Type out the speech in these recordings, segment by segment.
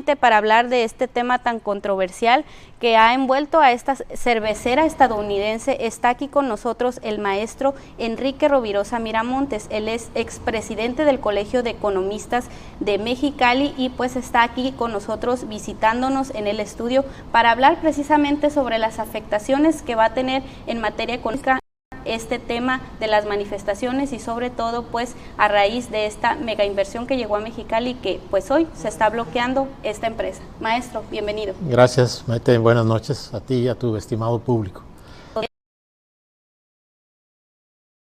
para hablar de este tema tan controversial que ha envuelto a esta cervecera estadounidense. Está aquí con nosotros el maestro Enrique Rovirosa Miramontes. Él es expresidente del Colegio de Economistas de Mexicali y pues está aquí con nosotros visitándonos en el estudio para hablar precisamente sobre las afectaciones que va a tener en materia económica este tema de las manifestaciones y sobre todo pues a raíz de esta mega inversión que llegó a Mexicali, que pues hoy se está bloqueando esta empresa. Maestro, bienvenido. Gracias, Maite, buenas noches a ti y a tu estimado público.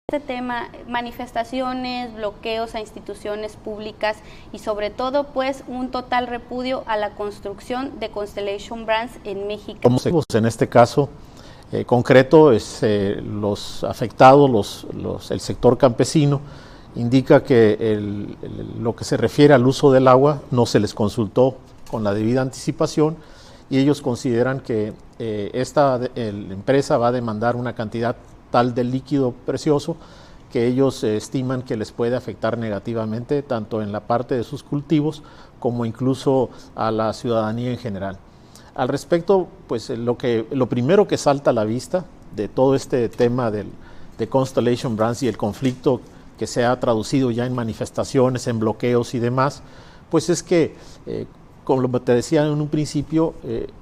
Este tema, manifestaciones, bloqueos a instituciones públicas y sobre todo pues un total repudio a la construcción de Constellation Brands en México. En este caso concreto, los afectados, el sector campesino, indica que lo que se refiere al uso del agua no se les consultó con la debida anticipación y ellos consideran que esta empresa va a demandar una cantidad tal de líquido precioso que ellos estiman que les puede afectar negativamente tanto en la parte de sus cultivos como incluso a la ciudadanía en general. Al respecto, pues lo primero que salta a la vista de todo este tema de Constellation Brands y el conflicto que se ha traducido ya en manifestaciones, en bloqueos y demás, pues es que, como te decía en un principio,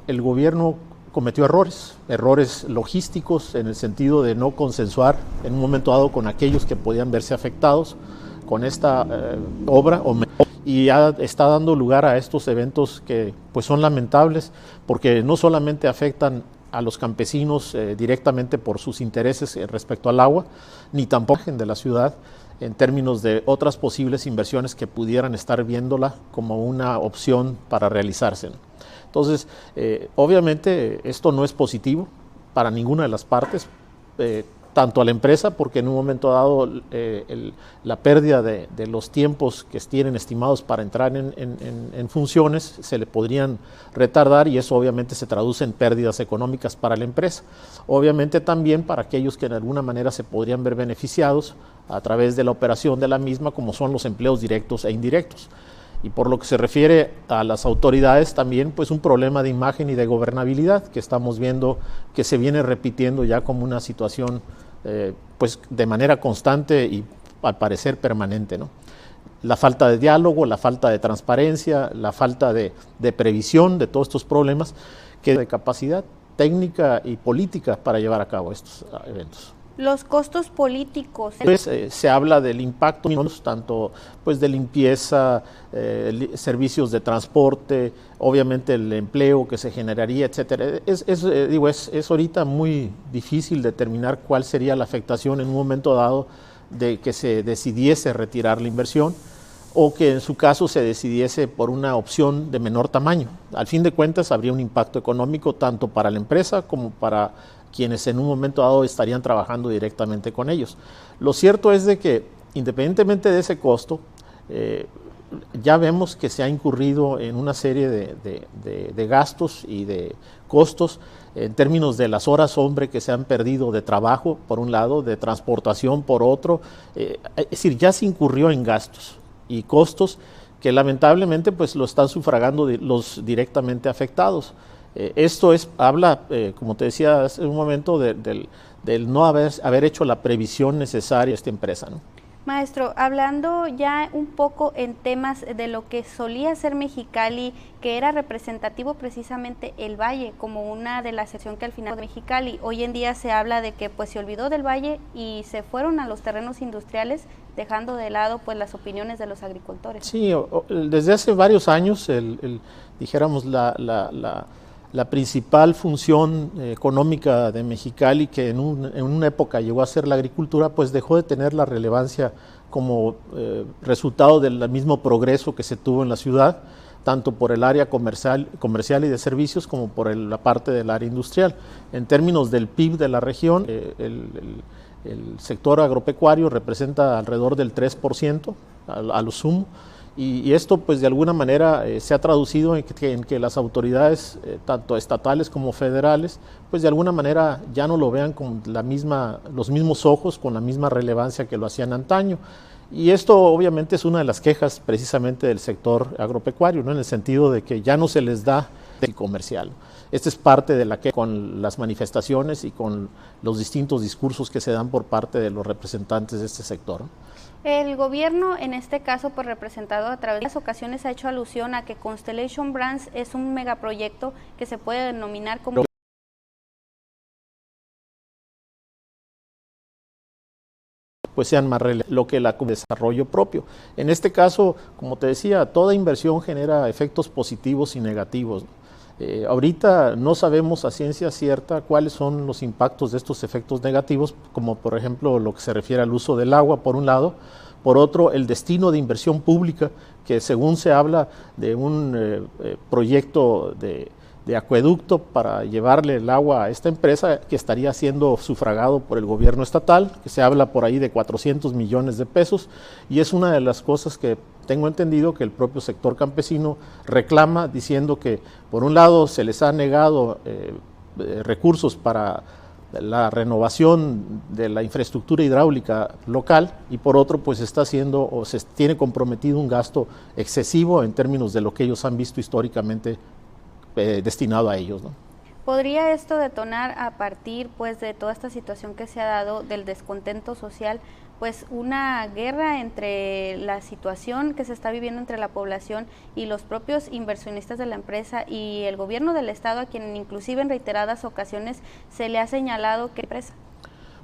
el gobierno cometió errores logísticos en el sentido de no consensuar en un momento dado con aquellos que podían verse afectados con esta obra y ya está dando lugar a estos eventos que pues son lamentables porque no solamente afectan a los campesinos directamente por sus intereses respecto al agua, ni tampoco de la ciudad en términos de otras posibles inversiones que pudieran estar viéndola como una opción para realizarse. Entonces, obviamente esto no es positivo para ninguna de las partes, tanto a la empresa, porque en un momento dado la pérdida de los tiempos que tienen estimados para entrar en funciones se le podrían retardar y eso obviamente se traduce en pérdidas económicas para la empresa. Obviamente también para aquellos que de alguna manera se podrían ver beneficiados a través de la operación de la misma, como son los empleos directos e indirectos. Y por lo que se refiere a las autoridades también, pues un problema de imagen y de gobernabilidad que estamos viendo que se viene repitiendo ya como una situación pues de manera constante y al parecer permanente, ¿no? La falta de diálogo, la falta de transparencia, la falta de previsión de todos estos problemas, que de capacidad técnica y política para llevar a cabo estos eventos. Los costos políticos. Pues, se habla del impacto tanto pues de limpieza, servicios de transporte, obviamente el empleo que se generaría, etcétera. Es ahorita muy difícil determinar cuál sería la afectación en un momento dado de que se decidiese retirar la inversión o que en su caso se decidiese por una opción de menor tamaño. Al fin de cuentas habría un impacto económico tanto para la empresa como para quienes en un momento dado estarían trabajando directamente con ellos. Lo cierto es de que independientemente de ese costo, ya vemos que se ha incurrido en una serie de gastos y de costos en términos de las horas hombre que se han perdido de trabajo, por un lado, de transportación por otro, es decir, ya se incurrió en gastos y costos que lamentablemente pues lo están sufragando los directamente afectados. Esto habla, como te decía hace un momento, del no haber hecho la previsión necesaria a esta empresa, ¿no? Maestro, hablando ya un poco en temas de lo que solía ser Mexicali, que era representativo precisamente el Valle como una de las secciones que al final de Mexicali, hoy en día se habla de que pues se olvidó del Valle y se fueron a los terrenos industriales dejando de lado pues las opiniones de los agricultores. Sí, desde hace varios años, dijéramos la principal función económica de Mexicali, que en una época llegó a ser la agricultura, pues dejó de tener la relevancia como resultado del mismo progreso que se tuvo en la ciudad, tanto por el área comercial y de servicios como por la parte del área industrial. En términos del PIB de la región, el sector agropecuario representa alrededor del 3% a lo sumo. Y esto pues de alguna manera se ha traducido en que las autoridades tanto estatales como federales pues de alguna manera ya no lo vean con los mismos ojos, con la misma relevancia que lo hacían antaño. Y esto obviamente es una de las quejas precisamente del sector agropecuario, ¿no? En el sentido de que ya no se les da el comercial. Esta es parte de la queja con las manifestaciones y con los distintos discursos que se dan por parte de los representantes de este sector. El gobierno, en este caso, pues representado a través de las ocasiones, ha hecho alusión a que Constellation Brands es un megaproyecto que se puede denominar como pues sean más relevantes lo que la desarrollo propio. En este caso, como te decía, toda inversión genera efectos positivos y negativos. Ahorita no sabemos a ciencia cierta cuáles son los impactos de estos efectos negativos, como por ejemplo lo que se refiere al uso del agua, por un lado; por otro, el destino de inversión pública, que según se habla de un proyecto de acueducto para llevarle el agua a esta empresa, que estaría siendo sufragado por el gobierno estatal, que se habla por ahí de 400 millones de pesos, y es una de las cosas que tengo entendido que el propio sector campesino reclama, diciendo que por un lado se les ha negado recursos para la renovación de la infraestructura hidráulica local, y por otro pues está haciendo o se tiene comprometido un gasto excesivo en términos de lo que ellos han visto históricamente destinado a ellos, ¿no? ¿Podría esto detonar, a partir pues de toda esta situación que se ha dado del descontento social, pues una guerra entre la situación que se está viviendo entre la población y los propios inversionistas de la empresa y el gobierno del estado, a quien inclusive en reiteradas ocasiones se le ha señalado que empresa?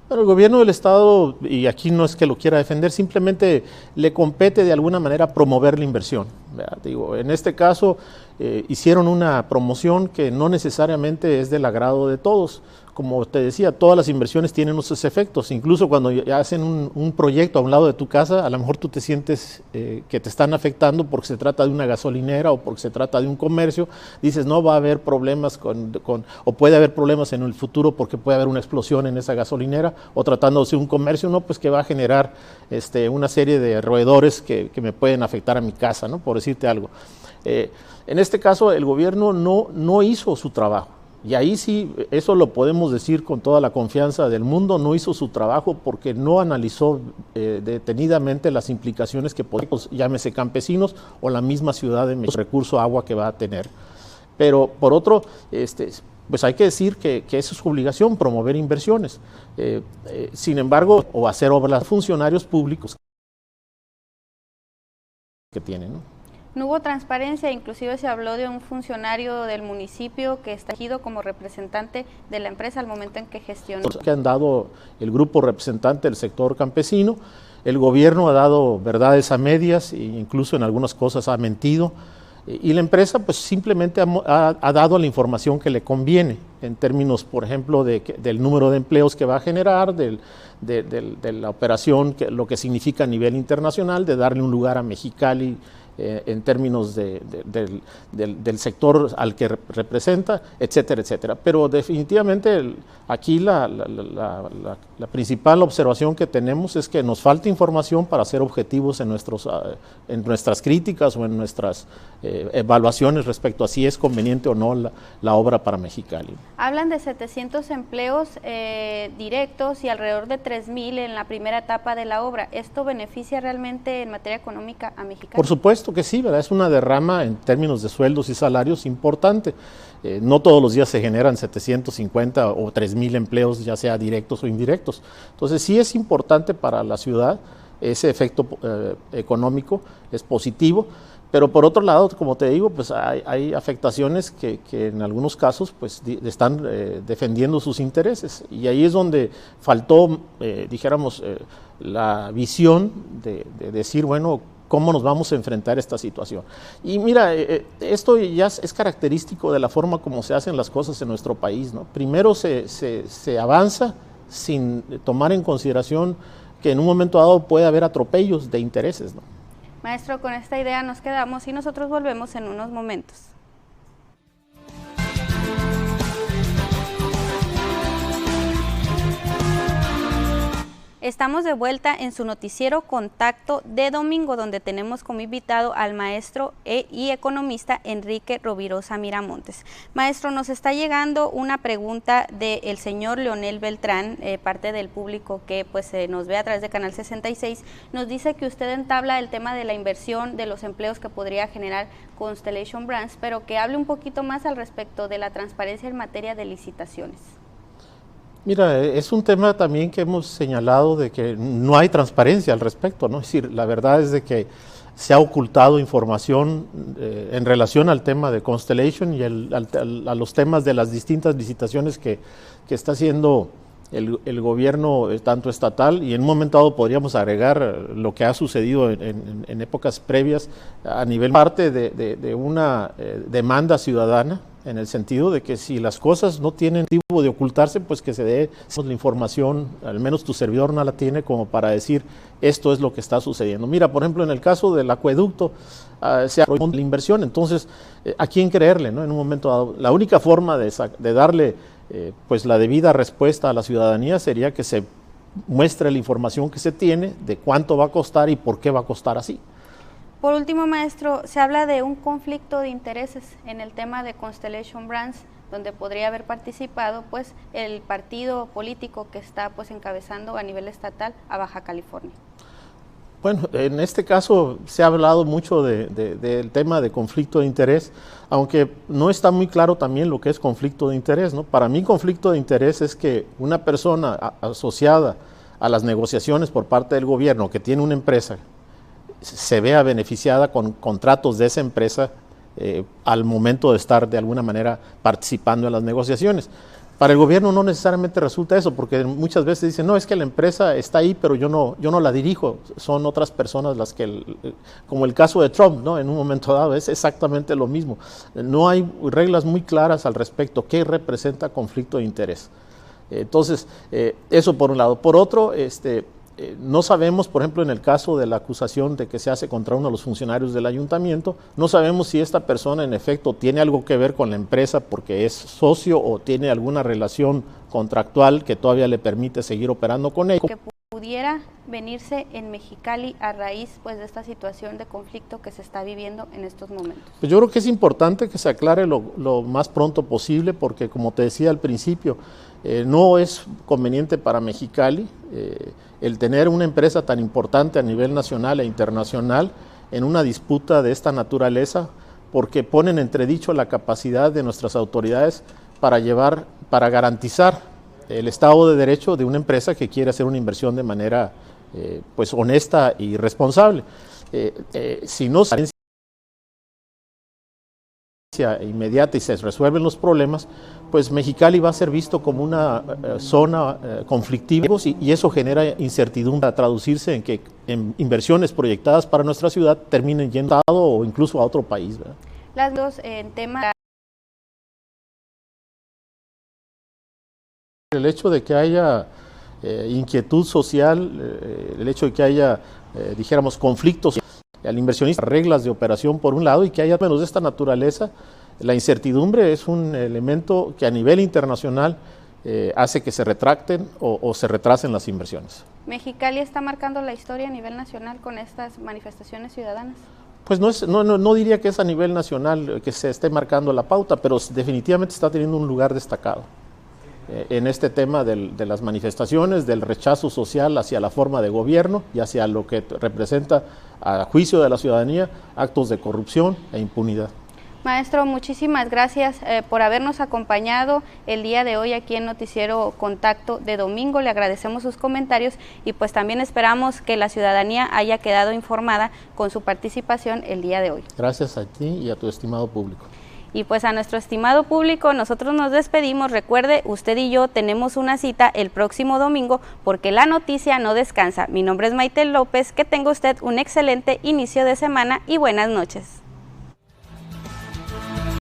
Pero el gobierno del estado, y aquí no es que lo quiera defender, simplemente le compete de alguna manera promover la inversión, ¿verdad? Digo, en este caso hicieron una promoción que no necesariamente es del agrado de todos. Como te decía, todas las inversiones tienen esos efectos. Incluso cuando ya hacen un proyecto a un lado de tu casa, a lo mejor tú te sientes que te están afectando porque se trata de una gasolinera o porque se trata de un comercio. Dices, no va a haber problemas o puede haber problemas en el futuro porque puede haber una explosión en esa gasolinera, o tratándose de un comercio, no, pues que va a generar una serie de roedores que me pueden afectar a mi casa, ¿no? Por decirte algo. En este caso, el gobierno no hizo su trabajo. Y ahí sí, eso lo podemos decir con toda la confianza del mundo, no hizo su trabajo porque no analizó detenidamente las implicaciones que podemos, llámese campesinos o la misma ciudad de México, recurso agua que va a tener. Pero por otro, pues hay que decir que esa es su obligación, promover inversiones. Sin embargo, o hacer obras funcionarios públicos que tienen, ¿no? No hubo transparencia, inclusive se habló de un funcionario del municipio que está elegido como representante de la empresa al momento en que gestionó. Que han dado el grupo representante del sector campesino, el gobierno ha dado verdades a medias e incluso en algunas cosas ha mentido, y la empresa pues simplemente ha dado la información que le conviene en términos, por ejemplo, del número de empleos que va a generar, de la operación, lo que significa a nivel internacional, de darle un lugar a Mexicali en términos del sector al que representa, etcétera, etcétera. Pero definitivamente aquí la principal observación que tenemos es que nos falta información para ser objetivos en nuestras críticas o en nuestras evaluaciones respecto a si es conveniente o no la obra para Mexicali. Hablan de 700 empleos directos y alrededor de 3,000 en la primera etapa de la obra. ¿Esto beneficia realmente en materia económica a Mexicali? Por supuesto que sí, ¿verdad? Es una derrama en términos de sueldos y salarios importante. No todos los días se generan 750 o 3,000 empleos, ya sea directos o indirectos. Entonces sí es importante para la ciudad, ese efecto económico es positivo. Pero por otro lado, como te digo, pues hay afectaciones que en algunos casos pues están defendiendo sus intereses, y ahí es donde faltó, dijéramos, la visión de decir, bueno, ¿cómo nos vamos a enfrentar esta situación? Y mira, esto ya es característico de la forma como se hacen las cosas en nuestro país, ¿no? Primero se avanza sin tomar en consideración que en un momento dado puede haber atropellos de intereses, ¿no? Maestro, con esta idea nos quedamos y nosotros volvemos en unos momentos. Estamos de vuelta en su noticiero Contacto de domingo, donde tenemos como invitado al maestro y economista Enrique Rovirosa Miramontes. Maestro, nos está llegando una pregunta del señor Leonel Beltrán, parte del público que pues nos ve a través de Canal 66. Nos dice que usted entabla el tema de la inversión, de los empleos que podría generar Constellation Brands, pero que hable un poquito más al respecto de la transparencia en materia de licitaciones. Mira, es un tema también que hemos señalado de que no hay transparencia al respecto, ¿no? Es decir, la verdad es de que se ha ocultado información en relación al tema de Constellation y a los temas de las distintas licitaciones que está haciendo el gobierno tanto estatal, y en un momento dado podríamos agregar lo que ha sucedido en épocas previas a nivel parte de una demanda ciudadana, en el sentido de que si las cosas no tienen motivo de ocultarse, pues que se dé la información, al menos tu servidor no la tiene como para decir esto es lo que está sucediendo. Mira, por ejemplo, en el caso del acueducto, se ha prohibido la inversión, entonces, ¿a quién creerle, no? En un momento dado, la única forma de darle pues la debida respuesta a la ciudadanía sería que se muestre la información que se tiene de cuánto va a costar y por qué va a costar así. Por último, maestro, se habla de un conflicto de intereses en el tema de Constellation Brands, donde podría haber participado pues el partido político que está pues encabezando a nivel estatal a Baja California. Bueno, en este caso se ha hablado mucho del tema de conflicto de interés, aunque no está muy claro también lo que es conflicto de interés, ¿no? Para mí conflicto de interés es que una persona asociada a las negociaciones por parte del gobierno que tiene una empresa se vea beneficiada con contratos de esa empresa al momento de estar de alguna manera participando en las negociaciones. Para el gobierno no necesariamente resulta eso, porque muchas veces dicen, no, es que la empresa está ahí, pero yo no la dirijo, son otras personas las que, como el caso de Trump, ¿no? En un momento dado es exactamente lo mismo. No hay reglas muy claras al respecto, ¿qué representa conflicto de interés? Entonces, eso por un lado. Por otro, no sabemos, por ejemplo, en el caso de la acusación de que se hace contra uno de los funcionarios del ayuntamiento, no sabemos si esta persona en efecto tiene algo que ver con la empresa porque es socio o tiene alguna relación contractual que todavía le permite seguir operando con ella. Que pudiera venirse en Mexicali a raíz pues de esta situación de conflicto que se está viviendo en estos momentos. Pues yo creo que es importante que se aclare lo más pronto posible, porque como te decía al principio, no es conveniente para Mexicali el tener una empresa tan importante a nivel nacional e internacional en una disputa de esta naturaleza, porque pone en entredicho la capacidad de nuestras autoridades para garantizar el Estado de Derecho de una empresa que quiere hacer una inversión de manera pues honesta y responsable. Si no se inmediata y se resuelven los problemas, pues Mexicali va a ser visto como una zona conflictiva y eso genera incertidumbre a traducirse en que en inversiones proyectadas para nuestra ciudad terminen yendo a Estado o incluso a otro país, ¿verdad? Las dos en tema. El hecho de que haya inquietud social, el hecho de que haya, dijéramos, conflictos al inversionista, reglas de operación por un lado, y que haya menos de esta naturaleza, la incertidumbre es un elemento que a nivel internacional hace que se retracten o se retrasen las inversiones. ¿Mexicali está marcando la historia a nivel nacional con estas manifestaciones ciudadanas? Pues no diría que es a nivel nacional que se esté marcando la pauta, pero definitivamente está teniendo un lugar destacado en este tema de las manifestaciones, del rechazo social hacia la forma de gobierno y hacia lo que representa, a juicio de la ciudadanía, actos de corrupción e impunidad. Maestro, muchísimas gracias por habernos acompañado el día de hoy aquí en Noticiero Contacto de domingo. Le agradecemos sus comentarios y pues también esperamos que la ciudadanía haya quedado informada con su participación el día de hoy. Gracias a ti y a tu estimado público. Y pues a nuestro estimado público, nosotros nos despedimos. Recuerde, usted y yo tenemos una cita el próximo domingo porque la noticia no descansa. Mi nombre es Maite López, que tenga usted un excelente inicio de semana y buenas noches.